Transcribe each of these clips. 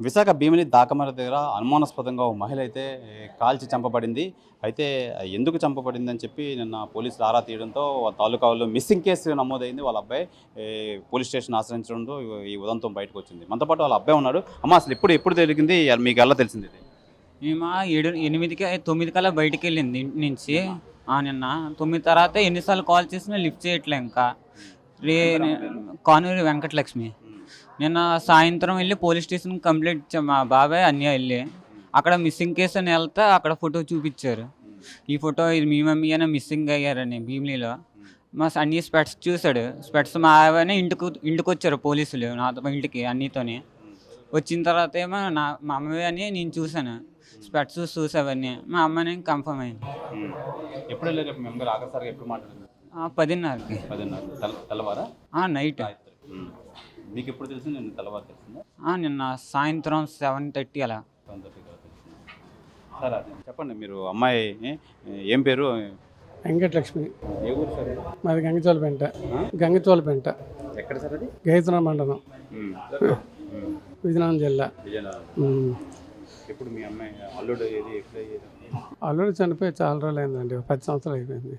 విశాఖ భీమిలి దాకమర దగ్గర అనుమానాస్పదంగా ఓ మహిళ అయితే కాల్చి చంపబడింది. అయితే ఎందుకు చంపబడిందని చెప్పి నిన్న పోలీసులు ఆరా తీయడంతో తాలూకాలో మిస్సింగ్ కేసు నమోదైంది. వాళ్ళ అబ్బాయి పోలీస్ స్టేషన్ ఆశ్రయించడంతో ఈ ఉదంతం బయటకు వచ్చింది. మనతో పాటు వాళ్ళ అబ్బాయి ఉన్నాడు. అమ్మ అసలు ఎప్పుడు జరిగింది? మీకు ఎలా తెలిసింది ఇది? మేము 8కి 9 కల్లా బయటికి వెళ్ళింది ఇంటి నుంచి. నిన్న 9 తర్వాత ఎన్నిసార్లు కాల్ చేసినా లిఫ్ట్ చేయట్లే. ఇంకా రే కానూరి వెంకటలక్ష్మి. నిన్న సాయంత్రం వెళ్ళి పోలీస్ స్టేషన్కి కంప్లైంట్ ఇచ్చాం. మా బాబాయ్ అన్నయ్య వెళ్ళి అక్కడ మిస్సింగ్ కేసు అని వెళ్తే అక్కడ ఫోటో చూపించారు. ఈ ఫోటో ఇది మీ మమ్మీ అయినా మిస్సింగ్ అయ్యారని భీమిలీలో. మా అన్నీ స్పెట్స్ చూశాడు. స్పెట్స్ మా ఆవనే ఇంటికి వచ్చారు పోలీసులు నాతో ఇంటికి అన్నీతోని. వచ్చిన తర్వాత ఏమో మా అమ్మవే అని నేను చూశాను. స్పెట్స్ చూసావన్నీ మా అమ్మని కన్ఫర్మ్ అయింది. ఎప్పుడు వెళ్ళారు? మీ అమ్మగారు ఆఖరిసారిగా ఎప్పుడు మాట్లాడింది? 10:30కి. 10:30 తెల్లవారా? నైట్. మీకు ఎప్పుడు తెలిసింది? నిన్న తెల్లవారు తెలిసిందా? నిన్న సాయంత్రం 7:30 అలా. 7:30 తెలిసింది. సరే చెప్పండి, మీరు అమ్మాయి ఏం పేరు? వెంకటలక్ష్మి. ఏ ఊరు సార్? మాది గంగచోలపేంట. ఎక్కడ సార్ అది? గైతున మండలం, విజయనగరం జిల్లా. ఇప్పుడు మీ అమ్మాయి అల్లుడు ఏది ఎక్కడ? అల్లుడు చనిపోయి చాలా రోజులు అయిందండి, 10 సంవత్సరాలు అయిపోయింది.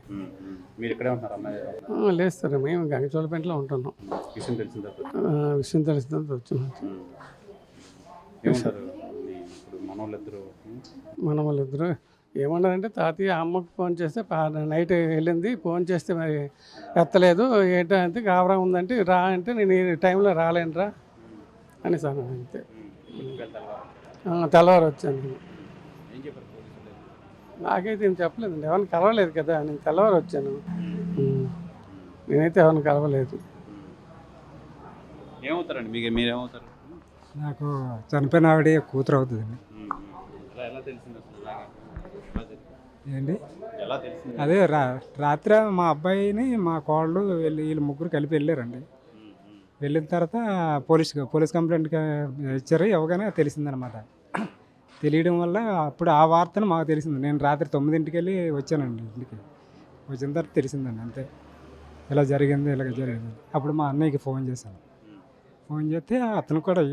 మీరు ఇక్కడే ఉంటున్నారు? అమ్మాయి లేదు సార్, మేము గంగచోలపేంటలో ఉంటున్నాం. విషయం తెలిసిన తర్వాత విషయం తెలిసిన వచ్చినాం. ఏమంటారు ఇప్పుడు మన వాళ్ళిద్దరు ఏమన్నారంటే, తాతయ్య అమ్మకు ఫోన్ చేస్తే నైట్ వెళ్ళింది, ఫోన్ చేస్తే మరి ఎత్తలేదు, ఏంటంటే గాబరా ఉందంటే రా అంటే నేను ఈ టైంలో రాలేనురా అని సార్. అంతే, తెల్లవారు వచ్చాను. నాకైతే ఏం చెప్పలేదండి, ఎవరిని కలవలేదు కదా, నేను తెల్లవారు వచ్చాను. నేనైతే ఎవరిని కలవలేదు. ఏమవుతారండి మీరేమవుతారు? నాకు చనిపోయిన ఆవిడ కూతురు అవుతుందండి. ఏంటి అదే రాత్రి మా అబ్బాయిని మా కోళ్ళు వీళ్ళు ముగ్గురు కలిపి వెళ్ళారండి. వెళ్ళిన తర్వాత పోలీస్ కంప్లైంట్ ఇచ్చారు. ఇవ్వగానే తెలిసిందనమాట. తెలియడం వల్ల అప్పుడు ఆ వార్తను మాకు తెలిసింది. నేను రాత్రి 9ంటికి వెళ్ళి వచ్చానండి ఇంటికి. వచ్చిన తర్వాత తెలిసిందండి అంతే, ఇలా జరిగింది. అప్పుడు మా అన్నయ్యకి ఫోన్ చేశాను. ఫోన్ చేస్తే అతను కూడా